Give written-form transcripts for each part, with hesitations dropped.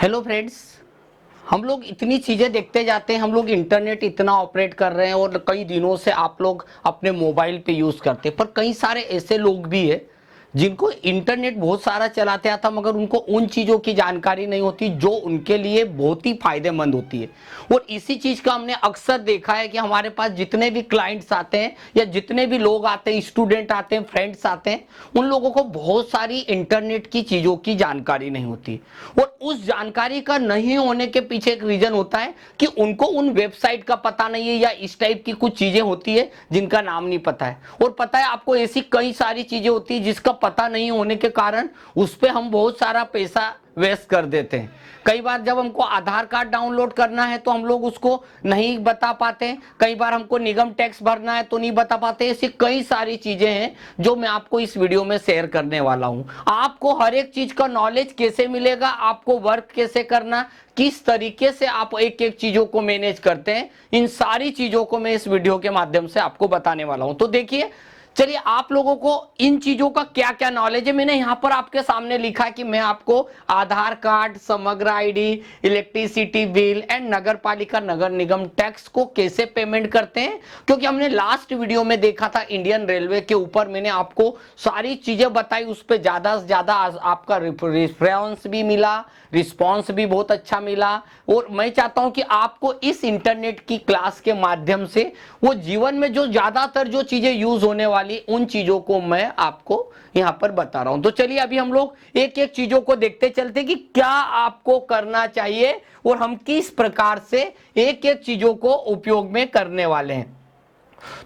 Hello friends. हम लोग इतनी चीज़ें देखते जाते हैं, हम लोग इंटरनेट इतना ऑपरेट कर रहे हैं और कई दिनों से आप लोग अपने मोबाइल पे यूज़ करते हैं, पर कई सारे ऐसे लोग भी हैं जिनको इंटरनेट बहुत सारा चलाते आता मगर उनको उन चीज़ों की जानकारी नहीं होती जो उनके लिए बहुत ही फायदेमंद होती है। और इसी चीज़ का हमने अक्सर देखा है कि हमारे पास जितने भी क्लाइंट्स आते हैं या जितने भी लोग आते हैं, स्टूडेंट आते हैं, फ्रेंड्स आते हैं, उन लोगों को बहुत सारी इंटरनेट की चीज़ों की जानकारी नहीं होती। और उस जानकारी का नहीं होने के पीछे एक रीजन होता है कि उनको उन वेबसाइट का पता नहीं है या इस टाइप की कुछ चीजें होती है जिनका नाम नहीं पता है। और पता है आपको, ऐसी कई सारी चीजें होती है जिसका पता नहीं होने के कारण उस पर हम बहुत सारा पैसा वेस्ट कर देते हैं। कई बार जब हमको आधार कार्ड डाउनलोड करना है तो हम लोग उसको नहीं बता पाते, कई बार हमको निगम टैक्स भरना है तो नहीं बता पाते। ऐसी कई सारी चीजें हैं जो मैं आपको इस वीडियो में शेयर करने वाला हूं। आपको हर एक चीज का नॉलेज कैसे मिलेगा, आपको वर्क कैसे करना, किस तरीके से आप एक एक चीजों को मैनेज करते हैं, इन सारी चीजों को मैं इस वीडियो के माध्यम से आपको बताने वाला हूं। तो देखिए, चलिए आप लोगों को इन चीजों का क्या क्या नॉलेज है मैंने यहाँ पर आपके सामने लिखा है कि मैं आपको आधार कार्ड, समग्र आईडी, इलेक्ट्रिसिटी बिल एंड नगर पालिका नगर निगम टैक्स को कैसे पेमेंट करते हैं। क्योंकि हमने लास्ट वीडियो में देखा था इंडियन रेलवे के ऊपर, मैंने आपको सारी चीजें बताई, उस पर ज्यादा से ज्यादा आपका रेफरेंस भी मिला, रिस्पॉन्स भी बहुत अच्छा मिला। और मैं चाहता हूं कि आपको इस इंटरनेट की क्लास के माध्यम से वो जीवन में जो ज्यादातर जो चीजें यूज होने वाली उन चीजों को मैं आपको यहां पर बता रहा हूं। तो चलिए अभी हम लोग एक एक चीजों को देखते चलते कि क्या आपको करना चाहिए और हम किस प्रकार से एक एक चीजों को उपयोग में करने वाले हैं।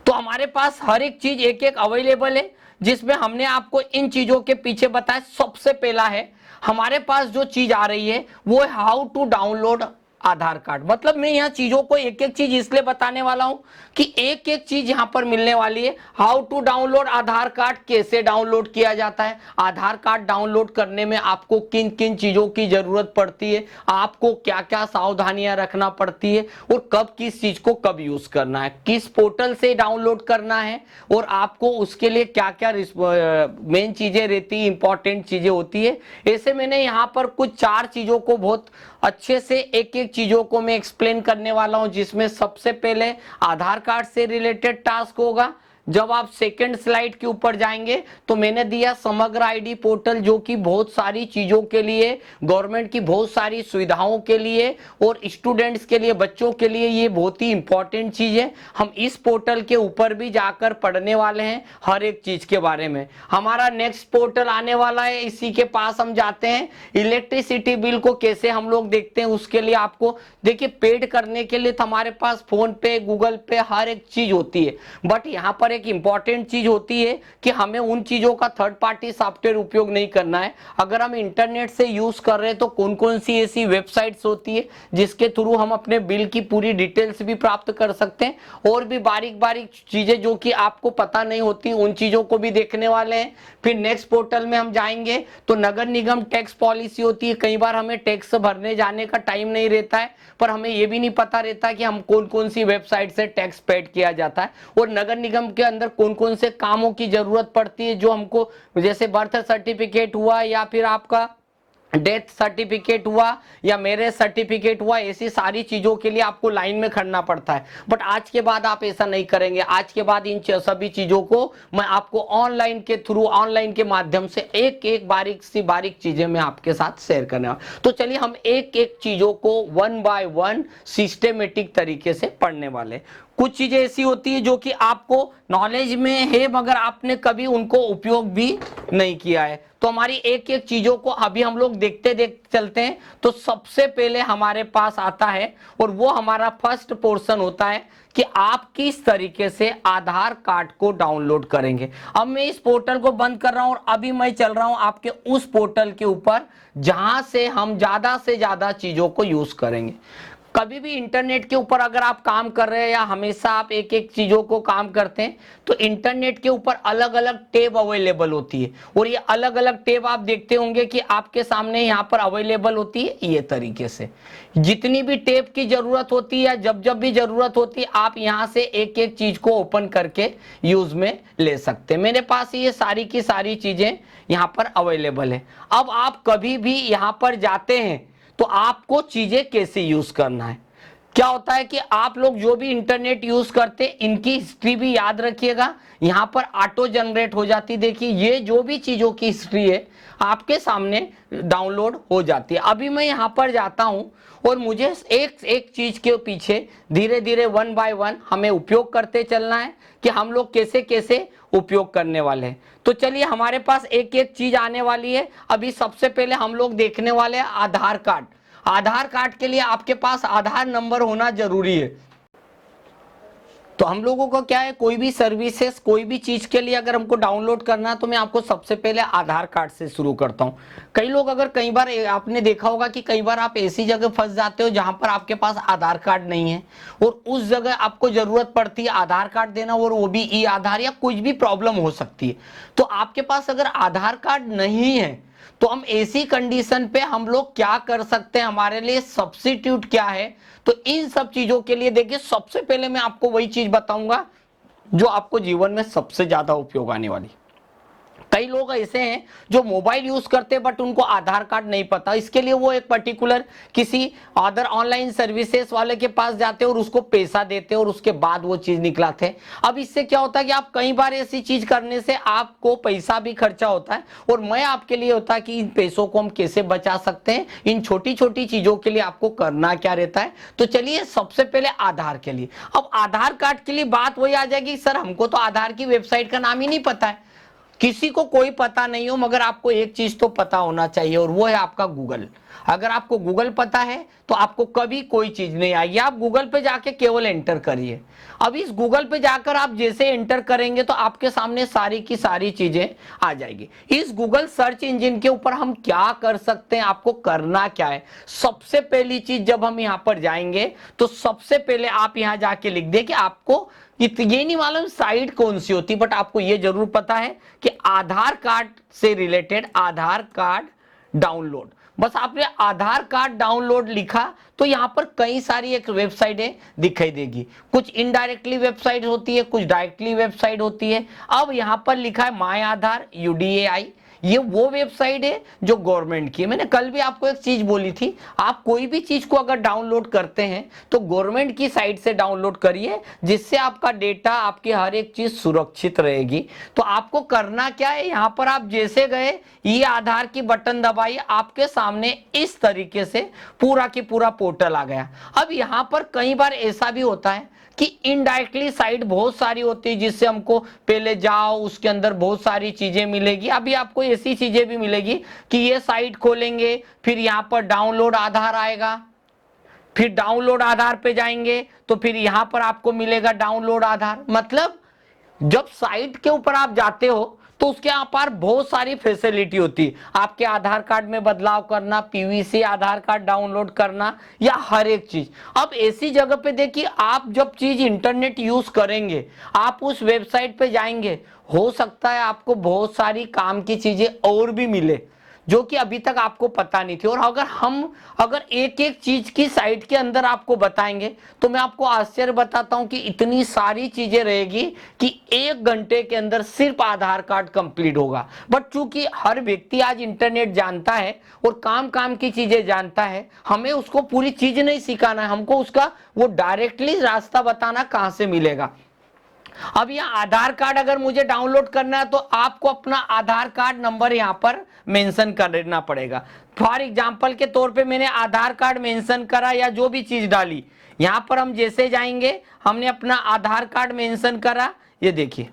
तो हमारे पास हर एक चीज एक एक अवेलेबल है जिसमें हमने आपको इन चीजों के पीछे बताया। सबसे पहला है हमारे पास जो चीज आ रही है वो है how to download Aadhaar card. मतलब मैं यहाँ चीजों को एक एक चीज इसलिए बताने वाला हूं कि एक एक चीज यहां पर मिलने वाली है। How to download Aadhaar card, कैसे डाउनलोड किया जाता है, आधार कार्ड डाउनलोड करने में आपको किन किन चीजों की जरूरत पड़ती है, आपको क्या क्या सावधानियां रखना पड़ती है और कब किस चीज को कब यूज करना है, किस पोर्टल से डाउनलोड करना है और आपको उसके लिए क्या क्या मेन चीजें रहती है, इंपॉर्टेंट चीजें होती है। ऐसे मैंने यहाँ पर कुछ 4 चीजों को बहुत अच्छे से एक एक चीजों को मैं एक्सप्लेन करने वाला हूं, जिसमें सबसे पहले आधार कार्ड से रिलेटेड टास्क होगा। जब आप सेकंड स्लाइड के ऊपर जाएंगे तो मैंने दिया समग्र आईडी पोर्टल, जो कि बहुत सारी चीजों के लिए, गवर्नमेंट की बहुत सारी सुविधाओं के लिए और स्टूडेंट्स के लिए, बच्चों के लिए ये बहुत ही इंपॉर्टेंट चीज है। हम इस पोर्टल के ऊपर भी जाकर पढ़ने वाले हैं हर एक चीज के बारे में। हमारा नेक्स्ट पोर्टल आने वाला है, इसी के पास हम जाते हैं। इलेक्ट्रिसिटी बिल को कैसे हम लोग देखते हैं, उसके लिए आपको देखिए पेड करने के लिए तो हमारे पास फोन पे, गूगल पे, हर एक चीज होती है। बट यहाँ पर एक इंपॉर्टेंट चीज होती है कि हमें उन चीजों का थर्ड पार्टी सॉफ्टवेयर उपयोग नहीं करना है। अगर हम इंटरनेट से यूज कर रहे हैं तो कौन कौन सी ऐसी वेबसाइट्स होती है जिसके थ्रू हम अपने बिल की पूरी डिटेल्स भी प्राप्त कर सकते हैं और भी बारीक बारीक चीजें जो कि आपको पता नहीं होती उन चीजों को भी देखने वाले हैं। फिर नेक्स्ट पोर्टल में हम जाएंगे तो नगर निगम टैक्स पॉलिसी होती है। कई बार हमें टैक्स भरने जाने का टाइम नहीं रहता है, पर हमें यह भी नहीं पता रहता कि हम कौन कौन सी वेबसाइट से टैक्स पेड किया जाता है और नगर निगम के अंदर कौन कौन से कामों की जरूरत पड़ती है, जो हमको जैसे बर्थ सर्टिफिकेट हुआ या फिर आपका डेथ सर्टिफिकेट हुआ या मैरिज सर्टिफिकेट हुआ, ऐसी सारी चीजों के लिए आपको लाइन में खड़ना पड़ता है। बट आज के बाद आप ऐसा नहीं करेंगे। आज के बाद इन सभी चीजों को मैं आपको ऑनलाइन के थ्रू, ऑनलाइन के माध्यम से एक एक बारीक सी बारीक चीजें मैं आपके साथ शेयर करने वाला। तो चलिए हम एक एक चीजों को वन बाय वन सिस्टेमेटिक तरीके से पढ़ने वाले। कुछ चीजें ऐसी होती है जो कि आपको नॉलेज में है मगर आपने कभी उनको उपयोग भी नहीं किया है। तो हमारी एक एक चीजों को अभी हम लोग देखते चलते हैं। तो सबसे पहले हमारे पास आता है और वो हमारा फर्स्ट पोर्शन होता है कि आप किस तरीके से आधार कार्ड को डाउनलोड करेंगे। अब मैं इस पोर्टल को बंद कर रहा हूं और अभी मैं चल रहा हूं आपके उस पोर्टल के ऊपर जहां से हम ज्यादा से ज्यादा चीजों को यूज करेंगे। कभी भी इंटरनेट के ऊपर अगर आप काम कर रहे हैं या हमेशा आप एक एक चीजों को काम करते हैं तो इंटरनेट के ऊपर अलग अलग टैब अवेलेबल होती है और ये अलग अलग टैब आप देखते होंगे कि आपके सामने यहाँ पर अवेलेबल होती है। ये तरीके से जितनी भी टैब की जरूरत होती है या जब जब भी जरूरत होती है आप यहाँ से एक एक चीज को ओपन करके यूज में ले सकते हैं। मेरे पास ये सारी की सारी चीजें यहाँ पर अवेलेबल है। अब आप कभी भी यहाँ पर जाते हैं तो आपको चीजें कैसे यूज करना है। क्या होता है कि आप लोग जो भी इंटरनेट यूज करते इनकी हिस्ट्री भी याद रखिएगा, यहां पर ऑटो जनरेट हो जाती। देखिए ये जो भी चीजों की हिस्ट्री है आपके सामने डाउनलोड हो जाती है। अभी मैं यहां पर जाता हूं और मुझे एक एक चीज के पीछे धीरे धीरे वन बाय वन हमें उपयोग करते चलना है कि हम लोग कैसे कैसे उपयोग करने वाले हैं। तो चलिए हमारे पास एक एक चीज आने वाली है। अभी सबसे पहले हम लोग देखने वाले हैं आधार कार्ड। आधार कार्ड के लिए आपके पास आधार नंबर होना जरूरी है। तो हम लोगों को क्या है, कोई भी सर्विसेज कोई भी चीज के लिए अगर हमको डाउनलोड करना है तो मैं आपको सबसे पहले आधार कार्ड से शुरू करता हूं। कई लोग अगर कई बार आपने देखा होगा कि कई बार आप ऐसी जगह फंस जाते हो जहां पर आपके पास आधार कार्ड नहीं है और उस जगह आपको जरूरत पड़ती है आधार कार्ड देना, और वो भी ई आधार या कुछ भी प्रॉब्लम हो सकती है। तो आपके पास अगर आधार कार्ड नहीं है तो हम ऐसी कंडीशन पे हम लोग क्या कर सकते हैं, हमारे लिए सब्स्टिट्यूट क्या है। तो इन सब चीजों के लिए देखिए सबसे पहले मैं आपको वही चीज बताऊंगा जो आपको जीवन में सबसे ज्यादा उपयोग आने वाली। कई लोग ऐसे हैं जो मोबाइल यूज करते हैं बट उनको आधार कार्ड नहीं पता, इसके लिए वो एक पर्टिकुलर किसी अदर ऑनलाइन सर्विसेज वाले के पास जाते हैं और उसको पैसा देते हैं और उसके बाद वो चीज निकलाते हैं। अब इससे क्या होता है कि आप कई बार ऐसी चीज करने से आपको पैसा भी खर्चा होता है, और मैं आपके लिए होता है कि इन पैसों को हम कैसे बचा सकते हैं, इन छोटी छोटी चीजों के लिए आपको करना क्या रहता है। तो चलिए सबसे पहले आधार के लिए। अब आधार कार्ड के लिए बात वही आ जाएगी, सर हमको तो आधार की वेबसाइट का नाम ही नहीं पता है। किसी को कोई पता नहीं हो मगर आपको एक चीज तो पता होना चाहिए और वो है आपका गूगल। अगर आपको गूगल पता है तो आपको कभी कोई चीज नहीं आएगी। आप गूगल पे जाके केवल एंटर करिए। अब इस गूगल पे जाकर आप जैसे एंटर करेंगे तो आपके सामने सारी की सारी चीजें आ जाएगी। इस गूगल सर्च इंजन के ऊपर हम क्या कर सकते हैं, आपको करना क्या है। सबसे पहली चीज जब हम यहाँ पर जाएंगे तो सबसे पहले आप यहाँ जाके लिख दे कि आपको ये नहीं मालूम साइट कौन सी होती, बट आपको ये जरूर पता है कि आधार कार्ड से रिलेटेड आधार कार्ड डाउनलोड। बस आपने आधार कार्ड डाउनलोड लिखा तो यहां पर कई सारी एक वेबसाइटें दिखाई देगी। कुछ इनडायरेक्टली वेबसाइट होती है, कुछ डायरेक्टली वेबसाइट होती है। अब यहां पर लिखा है माय आधार UDAI, ये वो वेबसाइट है जो गवर्नमेंट की है। मैंने कल भी आपको एक चीज बोली थी, आप कोई भी चीज को अगर डाउनलोड करते हैं तो गवर्नमेंट की साइट से डाउनलोड करिए, जिससे आपका डेटा आपकी हर एक चीज सुरक्षित रहेगी। तो आपको करना क्या है, यहां पर आप जैसे गए ये आधार की बटन दबाइए, आपके सामने इस तरीके से पूरा की पूरा पोर्टल आ गया। अब यहां पर कई बार ऐसा भी होता है कि इनडायरेक्टली साइट बहुत सारी होती है, जिससे हमको पहले जाओ उसके अंदर बहुत सारी चीजें मिलेगी। अभी आपको ऐसी चीजें भी मिलेगी कि ये साइट खोलेंगे फिर यहां पर डाउनलोड आधार आएगा, फिर डाउनलोड आधार पे जाएंगे तो फिर यहां पर आपको मिलेगा डाउनलोड आधार। मतलब जब साइट के ऊपर आप जाते हो तो उसके यहाँ पर बहुत सारी फैसिलिटी होती है, आपके आधार कार्ड में बदलाव करना, PVC आधार कार्ड डाउनलोड करना या हर एक चीज। अब ऐसी जगह पे देखिए आप जब चीज इंटरनेट यूज करेंगे, आप उस वेबसाइट पे जाएंगे, हो सकता है आपको बहुत सारी काम की चीजें और भी मिले जो कि अभी तक आपको पता नहीं थी। और अगर एक एक चीज की साइट के अंदर आपको बताएंगे तो मैं आपको आश्चर्य बताता हूं कि इतनी सारी चीजें रहेगी कि 1 घंटे के अंदर सिर्फ आधार कार्ड कंप्लीट होगा। बट चूंकि हर व्यक्ति आज इंटरनेट जानता है और काम काम की चीजें जानता है, हमें उसको पूरी चीज नहीं सिखाना है, हमको उसका वो डायरेक्टली रास्ता बताना कहां से मिलेगा। अब यहाँ आधार कार्ड अगर मुझे डाउनलोड करना है तो आपको अपना आधार कार्ड नंबर यहाँ पर मेंशन करना पड़ेगा। फॉर एग्जांपल के तौर पे मैंने आधार कार्ड मेंशन करा या जो भी चीज डाली, यहाँ पर हम जैसे जाएंगे, हमने अपना आधार कार्ड मेंशन करा, ये देखिए।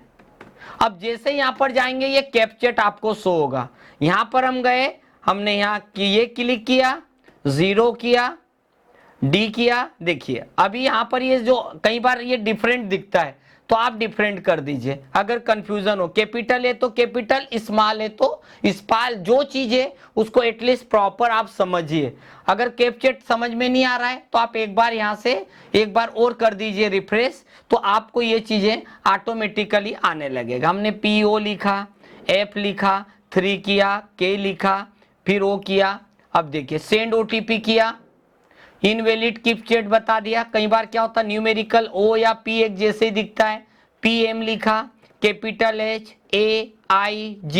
अब जैसे यहाँ पर जाएंगे ये कैप्चट आपको शो होगा। यहाँ पर हम गए, हमने यहाँ ये क्लिक किया, 0 किया, D किया। देखिए अभी यहाँ पर ये जो कई बार ये डिफरेंट दिखता है तो आप डिफरेंट कर दीजिए। अगर कंफ्यूजन हो, कैपिटल है तो कैपिटल, स्मॉल है तो स्मॉल, जो चीज है उसको एटलीस्ट प्रॉपर आप समझिए। अगर कैप्चट समझ में नहीं आ रहा है तो आप एक बार यहाँ से एक बार और कर दीजिए रिफ्रेश, तो आपको ये चीजें ऑटोमेटिकली आने लगेगा। हमने PO लिखा, F लिखा, 3 किया, K लिखा, फिर O किया। अब देखिए सेंड OTP किया, इनवैलिड कैप्चट बता दिया। कई बार क्या होता है न्यूमेरिकल O या P एक जैसे ही दिखता है, PM लिखा, कैपिटल HAIG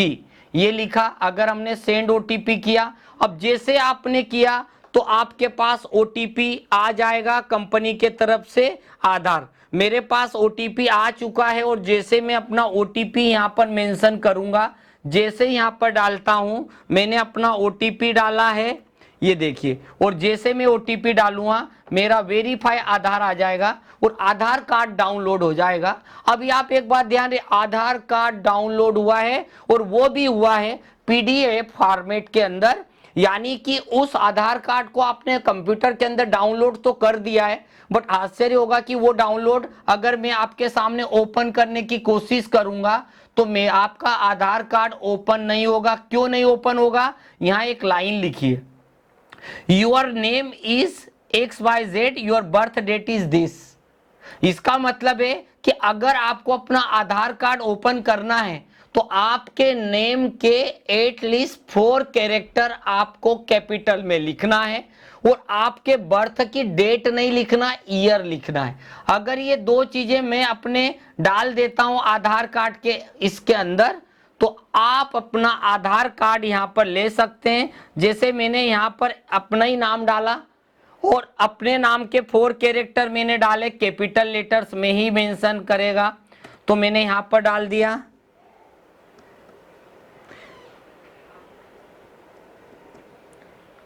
ये लिखा। अगर हमने सेंड OTP किया, अब जैसे आपने किया तो आपके पास OTP आ जाएगा कंपनी के तरफ से आधार। मेरे पास OTP आ चुका है और जैसे मैं अपना OTP यहाँ पर मेंशन करूंगा, जैसे यहाँ पर डालता हूं, मैंने अपना OTP डाला है, ये देखिए, और जैसे मैं OTP डालूंगा मेरा वेरीफाई आधार आ जाएगा और आधार कार्ड डाउनलोड हो जाएगा। अभी आप एक बात ध्यान दें, आधार कार्ड डाउनलोड हुआ है और वो भी हुआ है PDF फॉर्मेट के अंदर, यानी कि उस आधार कार्ड को आपने कंप्यूटर के अंदर डाउनलोड तो कर दिया है, बट आश्चर्य होगा कि वो डाउनलोड अगर मैं आपके सामने ओपन करने की कोशिश करूंगा तो मैं आपका आधार कार्ड ओपन नहीं होगा। क्यों नहीं ओपन होगा? यहां एक लाइन लिखी है, your name is XYZ, your birth date is this. इसका मतलब है कि अगर आपको अपना आधार कार्ड ओपन करना है तो आपके नेम के एटलीस्ट 4 कैरेक्टर आपको कैपिटल में लिखना है और आपके बर्थ की डेट नहीं लिखना, ईयर लिखना है। अगर ये 2 चीजें मैं अपने डाल देता हूं आधार कार्ड के इसके अंदर, तो आप अपना आधार कार्ड यहां पर ले सकते हैं। जैसे मैंने यहां पर अपना ही नाम डाला और अपने नाम के 4 कैरेक्टर मैंने डाले, कैपिटल लेटर्स में ही मेंशन करेगा, तो मैंने यहां पर डाल दिया।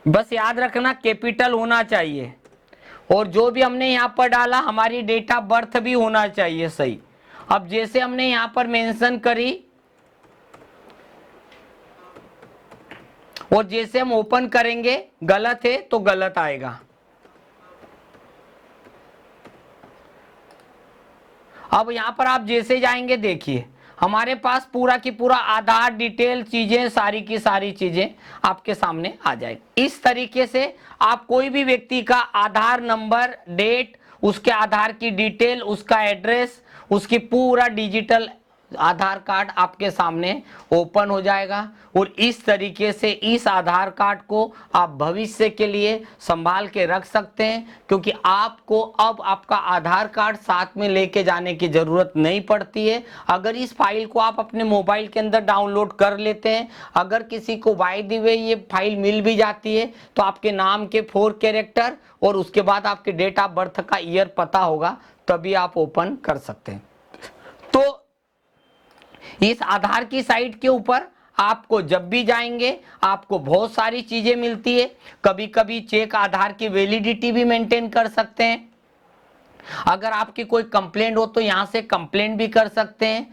बस याद रखना कैपिटल होना चाहिए और जो भी हमने यहां पर डाला हमारी डेट ऑफ बर्थ भी होना चाहिए सही। अब जैसे हमने यहां पर मेंशन करी और जैसे हम ओपन करेंगे गलत है तो गलत आएगा। अब यहां पर आप जैसे जाएंगे देखिए हमारे पास पूरा की पूरा आधार डिटेल चीजें, सारी की सारी चीजें आपके सामने आ जाएगी। इस तरीके से आप कोई भी व्यक्ति का आधार नंबर, डेट, उसके आधार की डिटेल, उसका एड्रेस, उसकी पूरा डिजिटल आधार कार्ड आपके सामने ओपन हो जाएगा और इस तरीके से इस आधार कार्ड को आप भविष्य के लिए संभाल के रख सकते हैं, क्योंकि आपको अब आपका आधार कार्ड साथ में लेके जाने की जरूरत नहीं पड़ती है। अगर इस फाइल को आप अपने मोबाइल के अंदर डाउनलोड कर लेते हैं, अगर किसी को बाय द वे ये फाइल मिल भी जाती है तो आपके नाम के 4 कैरेक्टर और उसके बाद आपके डेट ऑफ बर्थ का ईयर पता होगा, तभी आप ओपन कर सकते हैं। तो इस आधार की साइट के ऊपर आपको जब भी जाएंगे आपको बहुत सारी चीजें मिलती है। कभी कभी चेक आधार की वैलिडिटी भी मेंटेन कर सकते हैं। अगर आपकी कोई कंप्लेंट हो तो यहां से कंप्लेंट भी कर सकते हैं।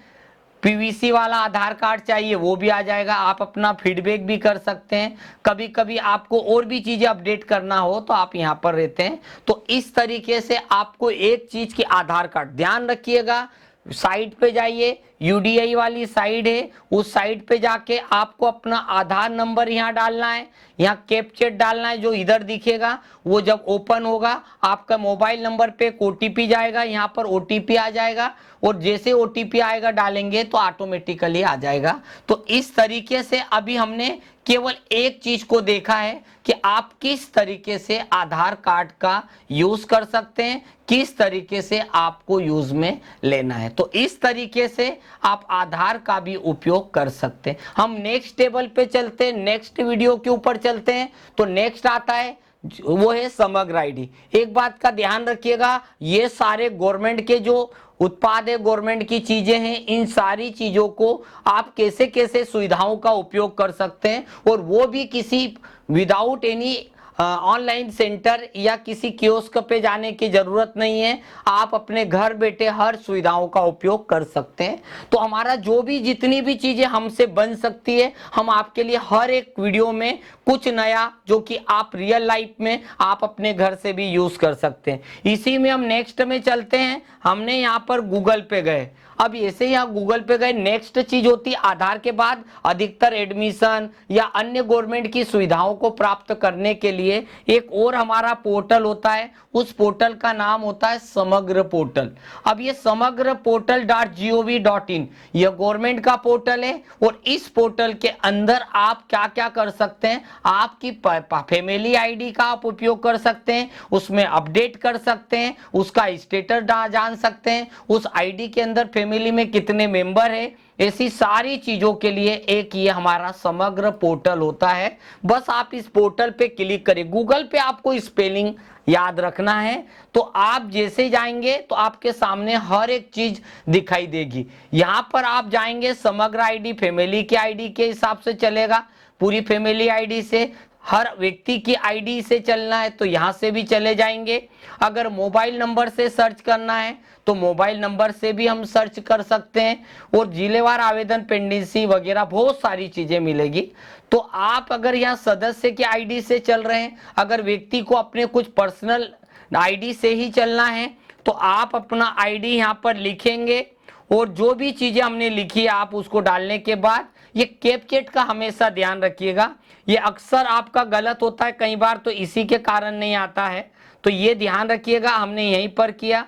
PVC वाला आधार कार्ड चाहिए वो भी आ जाएगा, आप अपना फीडबैक भी कर सकते हैं। कभी कभी आपको और भी चीजें अपडेट करना हो तो आप यहां पर रहते हैं। तो इस तरीके से आपको एक चीज की आधार कार्ड, ध्यान रखिएगा, साइट पे जाइए, UDI वाली साइट है, उस साइट पे जाके आपको अपना आधार नंबर यहाँ डालना है, यहाँ कैप्चर डालना है, जो इधर दिखेगा वो जब ओपन होगा आपका मोबाइल नंबर पे एक OTP जाएगा, यहाँ पर OTP आ जाएगा और जैसे OTP आएगा डालेंगे तो ऑटोमेटिकली आ जाएगा। तो इस तरीके से अभी हमने केवल एक चीज को देखा है कि आप किस तरीके से आधार कार्ड का यूज कर सकते हैं, किस तरीके से आपको यूज में लेना है। तो इस तरीके से आप आधार का भी उपयोग कर सकते हैं। हम नेक्स्ट टेबल पे चलते हैं, नेक्स्ट वीडियो के ऊपर चलते हैं। तो नेक्स्ट आता है वो है समग्र आईडी। एक बात का ध्यान रखिएगा, ये सारे गवर्नमेंट के जो उत्पाद है, गवर्नमेंट की चीजें हैं, इन सारी चीजों को आप कैसे कैसे सुविधाओं का उपयोग कर सकते हैं और वो भी किसी विदाउट एनी ऑनलाइन सेंटर या किसी कियोस्क पे जाने की जरूरत नहीं है। आप अपने घर बैठे हर सुविधाओं का उपयोग कर सकते हैं। तो हमारा जो भी जितनी भी चीजें हमसे बन सकती है, हम आपके लिए हर एक वीडियो में कुछ नया जो कि आप रियल लाइफ में आप अपने घर से भी यूज कर सकते हैं। इसी में हम नेक्स्ट में चलते हैं। हमने यहाँ पर गूगल पे गए, अब ऐसे यहाँ गूगल पे गए, नेक्स्ट चीज होती है आधार के बाद अधिकतर एडमिशन या अन्य गवर्नमेंट की सुविधाओं को प्राप्त करने के लिए एक और हमारा पोर्टल होता है। उस पोर्टल का नाम होता है समग्र पोर्टल। अब ये समग्र portal.gov.in यह गवर्नमेंट का पोर्टल है और इस पोर्टल के अंदर आप क्या क्या कर सकते हैं, आपकी फैमिली आईडी का आप उपयोग कर सकते हैं, उसमें अपडेट कर सकते हैं, उसका स्टेटस जान सकते हैं, उस आईडी के अंदर फैमिली में कितने मेंबर है, ऐसी सारी चीजों के लिए एक ये हमारा समग्र पोर्टल होता है। बस आप इस पोर्टल पे क्लिक करें। गूगल पे आपको स्पेलिंग याद रखना है, तो आप जैसे जाएंगे तो आपके सामने हर एक चीज दिखाई देगी। यहां पर आप जाएंगे समग्र आईडी, फैमिली के आईडी के हिसाब से चलेगा, पूरी फैमिली आईडी से, हर व्यक्ति की आईडी से चलना है तो यहां से भी चले जाएंगे। अगर मोबाइल नंबर से सर्च करना है तो मोबाइल नंबर से भी हम सर्च कर सकते हैं, और जिलेवार आवेदन, पेंडेंसी वगैरह बहुत सारी चीजें मिलेगी। तो आप अगर यहाँ सदस्य के आईडी से चल रहे हैं, अगर व्यक्ति को अपने कुछ पर्सनल आईडी से ही चलना है तो आप अपना आईडी यहाँ पर लिखेंगे, और जो भी चीजें हमने लिखी है आप उसको डालने के बाद ये कैपचेट का हमेशा ध्यान रखिएगा, ये अक्सर आपका गलत होता है कई बार, तो इसी के कारण नहीं आता है, तो ये ध्यान रखिएगा। हमने यहीं पर किया,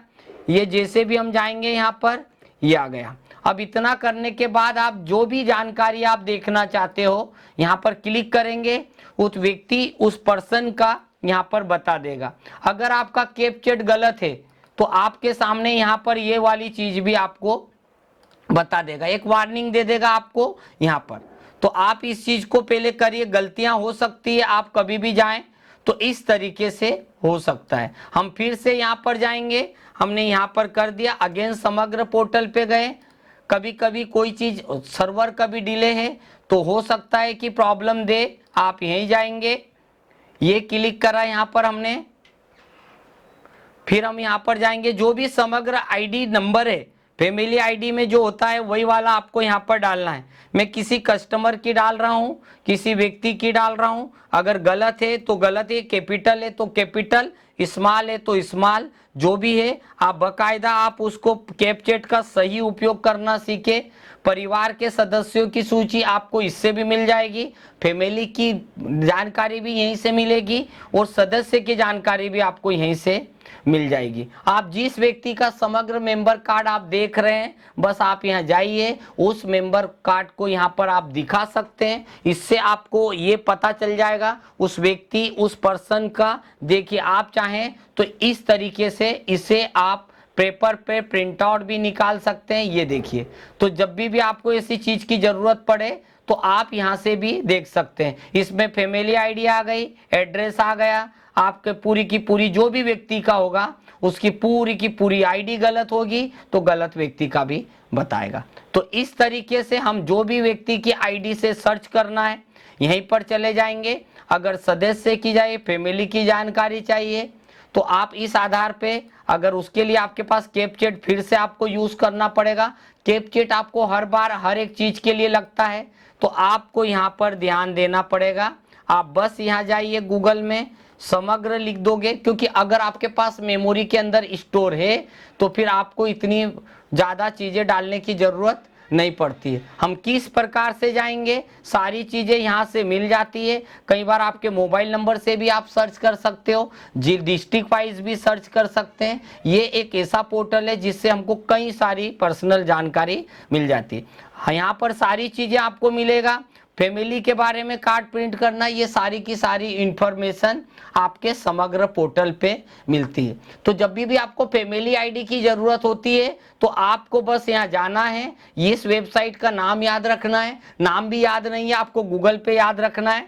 ये जैसे भी हम जाएंगे यहाँ पर ये आ गया। अब इतना करने के बाद आप जो भी जानकारी आप देखना चाहते हो यहाँ पर क्लिक करेंगे, उस व्यक्ति, उस पर्सन का यहाँ पर बता देगा। अगर आपका कैपचेट गलत है तो आपके सामने यहाँ पर ये वाली चीज भी आपको बता देगा, एक वार्निंग दे देगा आपको यहाँ पर। तो आप इस चीज को पहले करिए, गलतियां हो सकती है, आप कभी भी जाएं तो इस तरीके से हो सकता है। हम फिर से यहाँ पर जाएंगे, हमने यहाँ पर कर दिया, अगेन समग्र पोर्टल पे गए। कभी कभी कोई चीज सर्वर का भी डिले है तो हो सकता है कि प्रॉब्लम दे, आप यहीं जाएंगे, ये क्लिक करा यहाँ पर हमने, फिर हम यहाँ पर जाएंगे, जो भी समग्र आईडी नंबर है फैमिली आईडी में जो होता है वही वाला आपको यहाँ पर डालना है। मैं किसी कस्टमर की डाल रहा हूँ, किसी व्यक्ति की डाल रहा हूँ, अगर गलत है तो गलत है, कैपिटल है तो कैपिटल, स्मॉल है तो स्मॉल, जो भी है आप बकायदा आप उसको कैपचेट का सही उपयोग करना सीखे। परिवार के सदस्यों की सूची आपको इससे भी मिल जाएगी, फैमिली की जानकारी भी यहीं से मिलेगी, और सदस्य की जानकारी भी आपको यहीं से मिल जाएगी। आप जिस व्यक्ति का समग्र मेंबर कार्ड आप देख रहे हैं, बस आप यहाँ जाइए, उस मेंबर कार्ड को यहाँ पर आप दिखा सकते हैं, इससे आपको ये पता चल जाएगा उस व्यक्ति, उस पर्सन का। देखिए आप चाहें तो इस तरीके से इसे आप पेपर पे प्रिंट आउट भी निकाल सकते हैं, ये देखिए। तो जब भी आपको ऐसी चीज की जरूरत पड़े तो आप यहाँ से भी देख सकते हैं। इसमें फैमिली आईडी आ गई, एड्रेस आ गया, आपके पूरी की पूरी जो भी व्यक्ति का होगा उसकी पूरी की पूरी आईडी गलत होगी तो गलत व्यक्ति का भी बताएगा। तो इस तरीके से हम जो भी व्यक्ति की आईडी से सर्च करना है यहीं पर चले जाएंगे। अगर सदस्य की जाए, फैमिली की जानकारी चाहिए तो आप इस आधार पे, अगर उसके लिए आपके पास कैपचेट फिर से आपको यूज करना पड़ेगा, कैपचेट आपको हर बार हर एक चीज के लिए लगता है, तो आपको यहाँ पर ध्यान देना पड़ेगा। आप बस यहाँ जाइए, गूगल में समग्र लिख दोगे, क्योंकि अगर आपके पास मेमोरी के अंदर स्टोर है तो फिर आपको इतनी ज़्यादा चीज़ें डालने की ज़रूरत नहीं पड़ती है। हम किस प्रकार से जाएंगे, सारी चीज़ें यहाँ से मिल जाती है। कई बार आपके मोबाइल नंबर से भी आप सर्च कर सकते हो, डिस्ट्रिक्ट वाइज भी सर्च कर सकते हैं। ये एक ऐसा पोर्टल है जिससे हमको कई सारी पर्सनल जानकारी मिल जाती है। यहाँ पर सारी चीज़ें आपको मिलेगा, फैमिली के बारे में कार्ड प्रिंट करना, ये सारी की सारी इंफॉर्मेशन आपके समग्र पोर्टल पे मिलती है। तो जब भी आपको फैमिली आईडी की ज़रूरत होती है तो आपको बस यहाँ जाना है, इस वेबसाइट का नाम याद रखना है, नाम भी याद नहीं है आपको गूगल पे याद रखना है,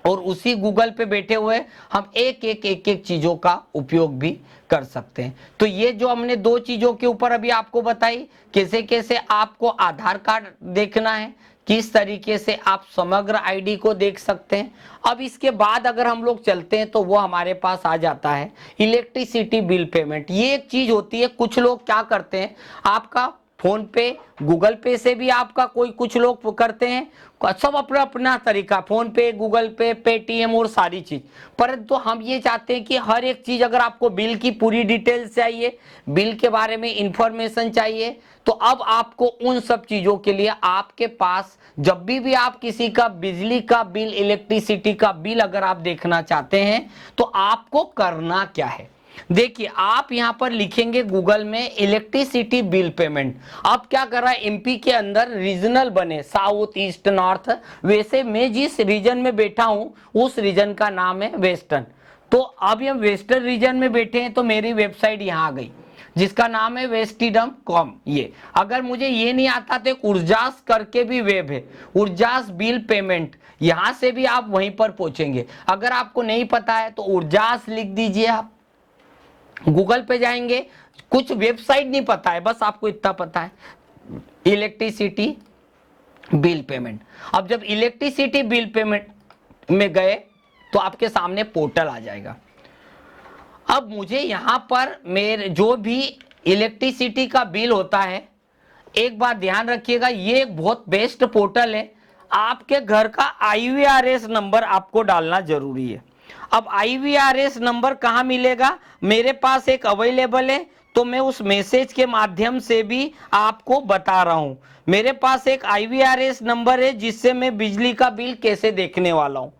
और उसी गूगल पे बैठे हुए हम एक एक चीज़ों का उपयोग भी कर सकते हैं। तो ये जो हमने दो चीज़ों के ऊपर अभी आपको बताई, कैसे कैसे आपको आधार कार्ड देखना है, किस तरीके से आप समग्र आईडी को देख सकते हैं। अब इसके बाद अगर हम लोग चलते हैं तो वो हमारे पास आ जाता है इलेक्ट्रिसिटी बिल पेमेंट। ये एक चीज होती है, कुछ लोग क्या करते हैं, आपका फोन पे, गूगल पे से भी आपका कोई कुछ लोग करते हैं, सब अपना अपना तरीका, फोन पे, गूगल पे, पेटीएम और सारी चीज। परंतु हम ये चाहते हैं कि हर एक चीज, अगर आपको बिल की पूरी डिटेल्स चाहिए, बिल के बारे में इंफॉर्मेशन चाहिए, तो अब आपको उन सब चीजों के लिए आपके पास जब भी आप किसी का बिजली का बिल, इलेक्ट्रिसिटी का बिल अगर आप देखना चाहते हैं तो आपको करना क्या है। देखिए आप यहां पर लिखेंगे गूगल में इलेक्ट्रिसिटी बिल पेमेंट। अब क्या कर रहा है, एमपी के अंदर रीजनल बने, साउथ, ईस्ट, नॉर्थ, वैसे मैं जिस रीजन में बैठा हूं उस रीजन का नाम है वेस्टर्न। तो अब हम वेस्टर्न रीजन में बैठे हैं तो मेरी वेबसाइट यहां आ गई। जिसका नाम है वेस्टिडम कॉम। ये अगर मुझे ये नहीं आता तो एक ऊर्जास करके भी वेब है, ऊर्जास बिल पेमेंट, यहां से भी आप वहीं पर पहुंचेंगे। अगर आपको नहीं पता है तो ऊर्जास लिख दीजिए, आप गूगल पे जाएंगे, कुछ वेबसाइट नहीं पता है, बस आपको इतना पता है इलेक्ट्रिसिटी बिल पेमेंट। अब जब इलेक्ट्रिसिटी बिल पेमेंट में गए तो आपके सामने पोर्टल आ जाएगा। अब मुझे यहां पर मेरे जो भी इलेक्ट्रिसिटी का बिल होता है, एक बात ध्यान रखिएगा, ये एक बहुत बेस्ट पोर्टल है। आपके घर का IVRS नंबर आपको डालना जरूरी है। अब IVRS नंबर कहाँ मिलेगा? मेरे पास एक अवेलेबल है, तो मैं उस मैसेज के माध्यम से भी आपको बता रहा हूं। मेरे पास एक IVRS नंबर है जिससे मैं बिजली का बिल कैसे देखने वाला हूं।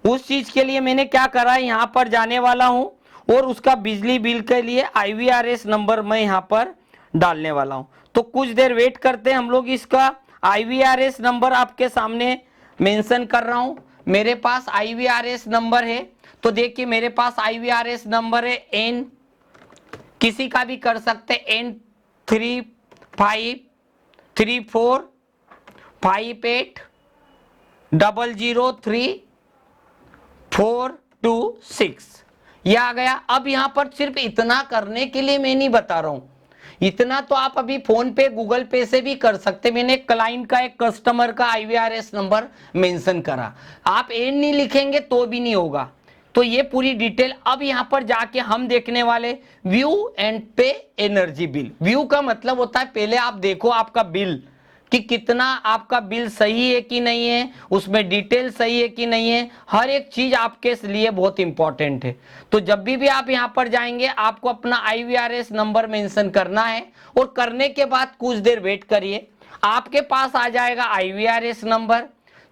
उस चीज के लिए मैंने क्या करा, यहां पर जाने वाला हूं और उसका बिजली बिल के लिए IVRS नंबर मैं यहां पर डालने वाला हूं। तो कुछ देर वेट करते हैं हम लोग। इसका IVRS नंबर आपके सामने मेंशन कर रहा हूं। मेरे पास IVRS नंबर है, तो देखिए मेरे पास IVRS नंबर है N, किसी का भी कर सकते हैं, N35458003426, ये आ गया। अब यहां पर सिर्फ इतना करने के लिए मैं नहीं बता रहा हूं, इतना तो आप अभी फोन पे गूगल पे से भी कर सकते। मैंने क्लाइंट का, एक कस्टमर का IVRS नंबर मेंशन करा, आप एन नहीं लिखेंगे तो भी नहीं होगा। तो ये पूरी डिटेल अब यहां पर जाके हम देखने वाले व्यू एंड पे एनर्जी बिल। व्यू का मतलब होता है पहले आप देखो आपका बिल कि कितना आपका बिल सही है कि नहीं है, उसमें डिटेल सही है कि नहीं है, हर एक चीज आपके लिए बहुत इंपॉर्टेंट है। तो जब भी आप यहां पर जाएंगे आपको अपना IVRS नंबर मेंशन करना है और करने के बाद कुछ देर वेट करिए, आपके पास आ जाएगा IVRS number,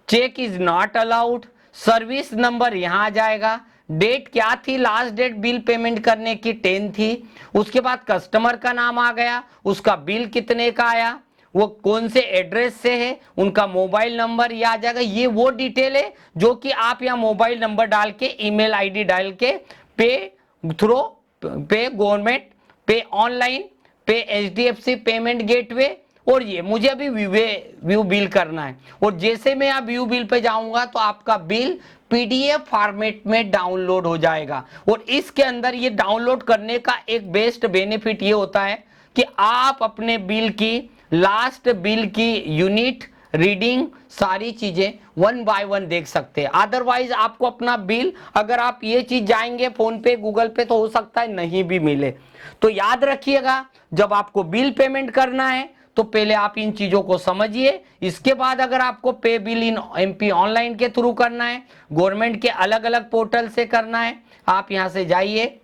check is not allowed, service number यहां आ जाएगा, डेट क्या थी, लास्ट डेट बिल पेमेंट करने की 10 थी, उसके बाद कस्टमर का नाम आ गया, उसका बिल कितने का आया, वो कौन से एड्रेस से है, उनका मोबाइल नंबर ये आ जाएगा। ये वो डिटेल है जो कि आप यहाँ मोबाइल नंबर डाल के, ईमेल आईडी डाल के, पे थ्रू, पे गवर्नमेंट, पे ऑनलाइन, पे HDFC पेमेंट गेटवे, और ये मुझे अभी व्यू बिल करना है। और जैसे मैं यहाँ व्यू बिल पे जाऊंगा तो आपका बिल PDF फॉर्मेट में डाउनलोड हो जाएगा। और इसके अंदर ये डाउनलोड करने का एक बेस्ट बेनिफिट ये होता है कि आप अपने बिल की, लास्ट बिल की यूनिट, रीडिंग, सारी चीजें 1 बाय 1 देख सकते हैं। अदरवाइज आपको अपना बिल, अगर आप ये चीज जाएंगे फोन पे गूगल पे तो हो सकता है नहीं भी मिले। तो याद रखिएगा, जब आपको बिल पेमेंट करना है तो पहले आप इन चीजों को समझिए। इसके बाद अगर आपको पे बिल इन MP ऑनलाइन के थ्रू करना है, गवर्नमेंट के अलग अलग पोर्टल से करना है, आप यहां से जाइए,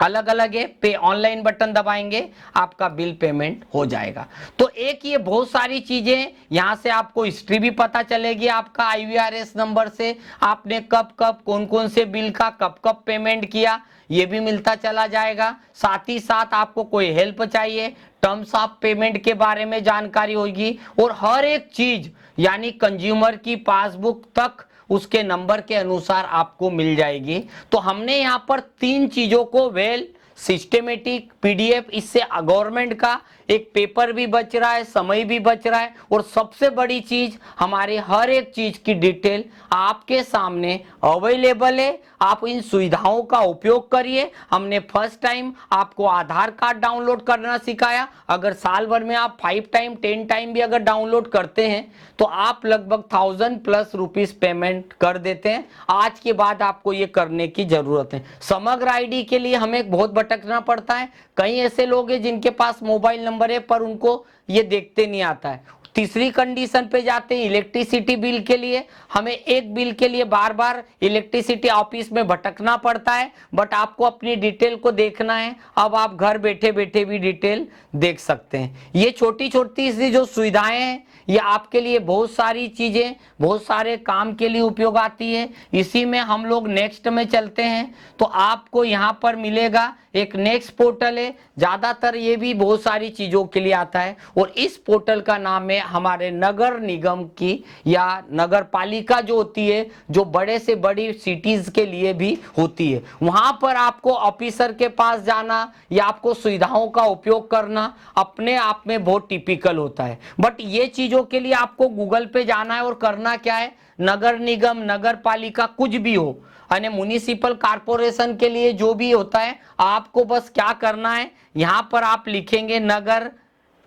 अलग अलग है, पे ऑनलाइन बटन दबाएंगे, आपका बिल पेमेंट हो जाएगा। तो एक ये बहुत सारी चीजें, यहां से आपको हिस्ट्री भी पता चलेगी आपका IVRS नंबर से, आपने कब कब कौन कौन से बिल का कब कब पेमेंट किया, ये भी मिलता चला जाएगा। साथ ही साथ आपको कोई हेल्प चाहिए, टर्म्स ऑफ पेमेंट के बारे में जानकारी होगी, और हर एक चीज यानी कंज्यूमर की पासबुक तक उसके नंबर के अनुसार आपको मिल जाएगी। तो हमने यहाँ पर 3 चीजों को वेल सिस्टेमेटिक PDF, इससे गवर्नमेंट का एक पेपर भी बच रहा है, समय भी बच रहा है, और सबसे बड़ी चीज हमारे हर एक चीज की डिटेल आपके सामने अवेलेबल है। आप इन सुविधाओं का उपयोग करिए। हमने फर्स्ट टाइम आपको आधार कार्ड डाउनलोड करना सिखाया, अगर साल भर में आप 5 टाइम 10 टाइम भी अगर डाउनलोड करते हैं तो आप लगभग 1000+ रुपीस पेमेंट कर देते हैं। आज के बाद आपको ये करने की जरूरत है। समग्र ID के लिए हमें बहुत भटकना पड़ता है। कई ऐसे लोग हैं जिनके पास मोबाइल नंबर है पर उनको ये देखते नहीं आता है। तीसरी कंडीशन पे जाते हैं इलेक्ट्रिसिटी बिल के लिए, हमें एक बिल के लिए बार बार इलेक्ट्रिसिटी ऑफिस में भटकना पड़ता है, बट आपको अपनी डिटेल को देखना है। अब आप घर बैठे बैठे भी डिटेल देख सकते हैं। ये छोटी छोटी सी जो सुविधाएं हैं ये आपके लिए बहुत सारी चीजें, बहुत सारे काम के लिए उपयोग आती है। इसी में हम लोग नेक्स्ट में चलते हैं। तो आपको यहाँ पर मिलेगा एक नेक्स्ट पोर्टल है, ज्यादातर ये भी बहुत सारी चीजों के लिए आता है, और इस पोर्टल का नाम है हमारे नगर निगम की या नगर पालिका जो होती है, जो बड़े से बड़ी सिटीज के लिए भी होती है, वहां पर आपको ऑफिसर के पास जाना या आपको सुविधाओं का उपयोग करना अपने आप में बहुत टिपिकल होता है। बट ये चीजों के लिए आपको गूगल पे जाना है और करना क्या है, नगर निगम, नगर पालिका कुछ भी हो, यानी म्युनिसिपल कारपोरेशन के लिए जो भी होता है, आपको बस क्या करना है, यहां पर आप लिखेंगे नगर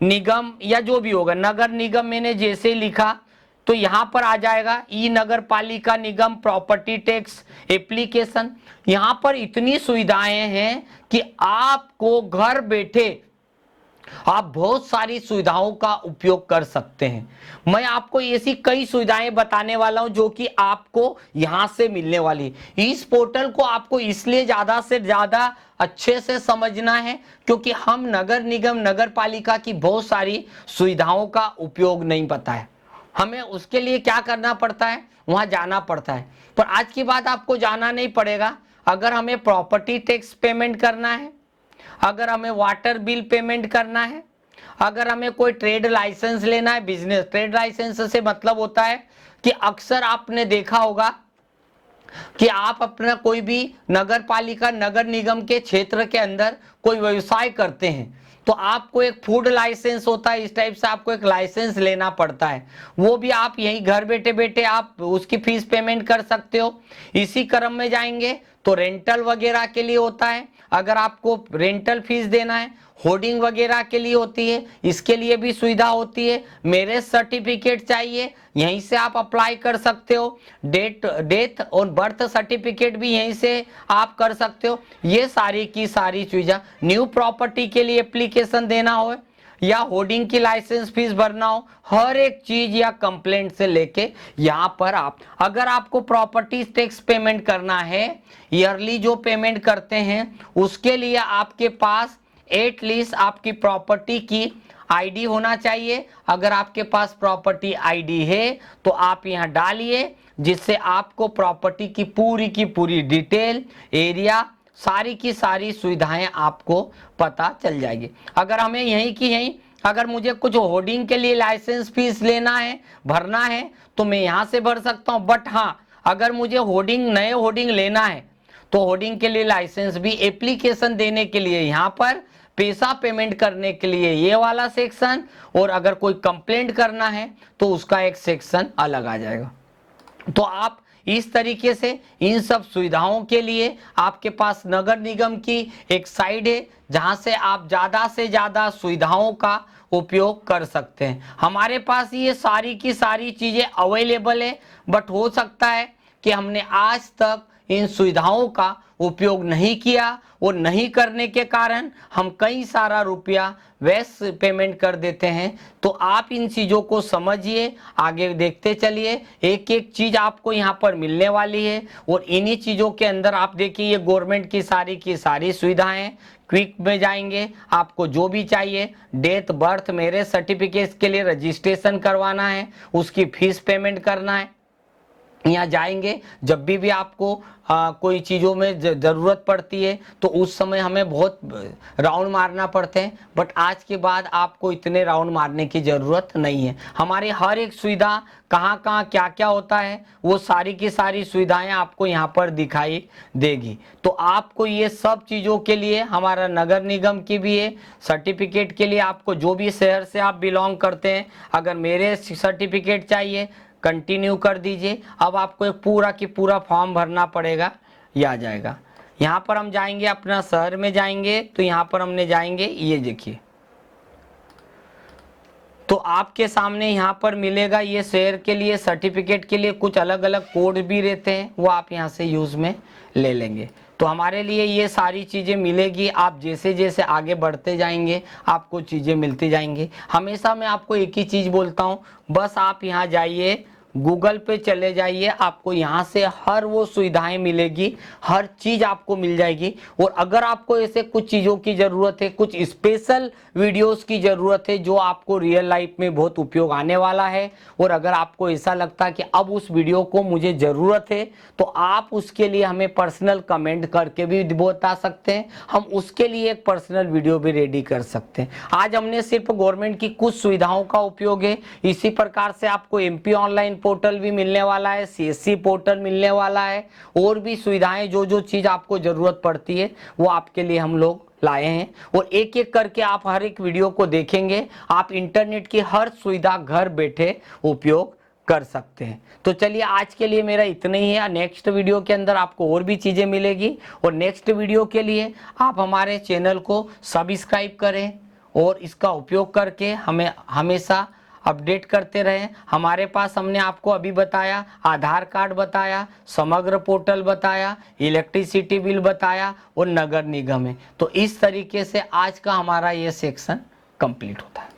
निगम या जो भी होगा, नगर निगम मैंने जैसे लिखा तो यहां पर आ जाएगा ई नगर पालिका निगम प्रॉपर्टी टैक्स एप्लीकेशन। यहां पर इतनी सुविधाएं हैं कि आपको घर बैठे आप बहुत सारी सुविधाओं का उपयोग कर सकते हैं। मैं आपको ऐसी कई सुविधाएं बताने वाला हूं जो कि आपको यहां से मिलने वाली। इस पोर्टल को आपको इसलिए ज्यादा से ज्यादा अच्छे से समझना है क्योंकि हम नगर निगम, नगर पालिका की बहुत सारी सुविधाओं का उपयोग नहीं पता है। हमें उसके लिए क्या करना पड़ता है, वहां जाना पड़ता है। पर आज की बात आपको जाना नहीं पड़ेगा। अगर हमें प्रॉपर्टी टैक्स पेमेंट करना है, अगर हमें वाटर बिल पेमेंट करना है, अगर हमें कोई ट्रेड लाइसेंस लेना है, बिजनेस ट्रेड लाइसेंस से मतलब होता है कि अक्सर आपने देखा होगा कि आप अपना कोई भी नगर पालिका, नगर निगम के क्षेत्र के अंदर कोई व्यवसाय करते हैं तो आपको एक फूड लाइसेंस होता है, इस टाइप से आपको एक लाइसेंस लेना पड़ता है। वो भी आप यहीं घर बैठे बैठे आप उसकी फीस पेमेंट कर सकते हो। इसी क्रम में जाएंगे तो रेंटल वगैरह के लिए होता है, अगर आपको रेंटल फीस देना है, होर्डिंग वगैरह के लिए होती है, इसके लिए भी सुविधा होती है। मैरिज सर्टिफिकेट चाहिए, यहीं से आप अप्लाई कर सकते हो। डेथ और बर्थ सर्टिफिकेट भी यहीं से आप कर सकते हो। ये सारी की सारी चीज़ें, न्यू प्रॉपर्टी के लिए एप्लीकेशन देना हो या होर्डिंग की लाइसेंस फीस भरना हो, हर एक चीज या कंप्लेंट से लेके यहाँ पर आप, अगर आपको प्रॉपर्टी टैक्स पेमेंट करना है, ईयरली जो पेमेंट करते हैं, उसके लिए आपके पास एटलीस्ट आपकी प्रॉपर्टी की आईडी होना चाहिए। अगर आपके पास प्रॉपर्टी आईडी है तो आप यहाँ डालिए, जिससे आपको प्रॉपर्टी की पूरी डिटेल, एरिया, सारी की सारी सुविधाएं आपको पता चल जाएगी। अगर हमें यहीं की यहीं, अगर मुझे कुछ होर्डिंग के लिए लाइसेंस फीस लेना है, भरना है, तो मैं यहाँ से भर सकता हूँ। बट हाँ, अगर मुझे होर्डिंग, नए होर्डिंग लेना है तो होर्डिंग के लिए लाइसेंस भी एप्लीकेशन देने के लिए यहाँ पर, पैसा पेमेंट करने के लिए ये वाला सेक्शन, और अगर कोई कंप्लेंट करना है तो उसका एक सेक्शन अलग आ जाएगा। तो आप इस तरीके से इन सब सुविधाओं के लिए आपके पास नगर निगम की एक साइट है जहां से आप ज़्यादा से ज़्यादा सुविधाओं का उपयोग कर सकते हैं। हमारे पास ये सारी की सारी चीज़ें अवेलेबल है, बट हो सकता है कि हमने आज तक इन सुविधाओं का उपयोग नहीं किया और नहीं करने के कारण हम कई सारा रुपया वेस्ट पेमेंट कर देते हैं। तो आप इन चीज़ों को समझिए, आगे देखते चलिए, एक एक चीज़ आपको यहाँ पर मिलने वाली है। और इन्हीं चीज़ों के अंदर आप देखिए, ये गवर्नमेंट की सारी सुविधाएं। क्विक में जाएंगे, आपको जो भी चाहिए, डेथ, बर्थ, मैरिज सर्टिफिकेट के लिए रजिस्ट्रेशन करवाना है, उसकी फीस पेमेंट करना है। यहाँ जाएंगे, जब भी आपको कोई चीज़ों में ज़रूरत पड़ती है तो उस समय हमें बहुत राउंड मारना पड़ते हैं, बट आज के बाद आपको इतने राउंड मारने की ज़रूरत नहीं है। हमारी हर एक सुविधा, कहाँ कहाँ क्या क्या होता है, वो सारी की सारी सुविधाएं आपको यहाँ पर दिखाई देगी। तो आपको ये सब चीज़ों के लिए हमारा नगर निगम की भी है, सर्टिफिकेट के लिए आपको जो भी शहर से आप बिलोंग करते हैं, अगर मेरे सर्टिफिकेट चाहिए कंटिन्यू कर दीजिए। अब आपको एक पूरा की पूरा फॉर्म भरना पड़ेगा, ये आ जाएगा। यहाँ पर हम जाएंगे, अपना शहर में जाएंगे, तो यहाँ पर हमने जाएंगे, ये देखिए, तो आपके सामने यहाँ पर मिलेगा ये शहर के लिए सर्टिफिकेट के लिए कुछ अलग अलग कोड भी रहते हैं, वो आप यहाँ से यूज़ में ले लेंगे। तो हमारे लिए ये सारी चीज़ें मिलेगी। आप जैसे जैसे आगे बढ़ते जाएंगे आपको चीज़ें मिलती जाएंगी। हमेशा मैं आपको एक ही चीज़ बोलता हूँ, बस आप यहाँ जाइए, गूगल पे चले जाइए, आपको यहाँ से हर वो सुविधाएं मिलेगी, हर चीज आपको मिल जाएगी। और अगर आपको ऐसे कुछ चीजों की जरूरत है, कुछ स्पेशल वीडियोस की जरूरत है जो आपको रियल लाइफ में बहुत उपयोग आने वाला है, और अगर आपको ऐसा लगता है कि अब उस वीडियो को मुझे जरूरत है, तो आप उसके लिए हमें पर्सनल कमेंट करके भी बता सकते हैं, हम उसके लिए एक पर्सनल वीडियो भी रेडी कर सकते हैं। आज हमने सिर्फ गवर्नमेंट की कुछ सुविधाओं का उपयोग है, इसी प्रकार से आपको एमपी ऑनलाइन पोर्टल भी मिलने वाला है, सीएससी पोर्टल मिलने वाला है, और भी सुविधाएं जो जो चीज आपको जरूरत पड़ती है वो आपके लिए हम लोग लाए हैं। और एक एक करके आप हर एक वीडियो को देखेंगे, आप इंटरनेट की हर सुविधा घर बैठे उपयोग कर सकते हैं। तो चलिए आज के लिए मेरा इतना ही है, नेक्स्ट वीडियो के अंदर आपको और भी चीजें मिलेगी। और नेक्स्ट वीडियो के लिए आप हमारे चैनल को सब्सक्राइब करें और इसका उपयोग करके हमें हमेशा अपडेट करते रहें। हमारे पास हमने आपको अभी बताया, आधार कार्ड बताया, समग्र पोर्टल बताया, इलेक्ट्रिसिटी बिल बताया और नगर निगम है। तो इस तरीके से आज का हमारा ये सेक्शन कंप्लीट होता है।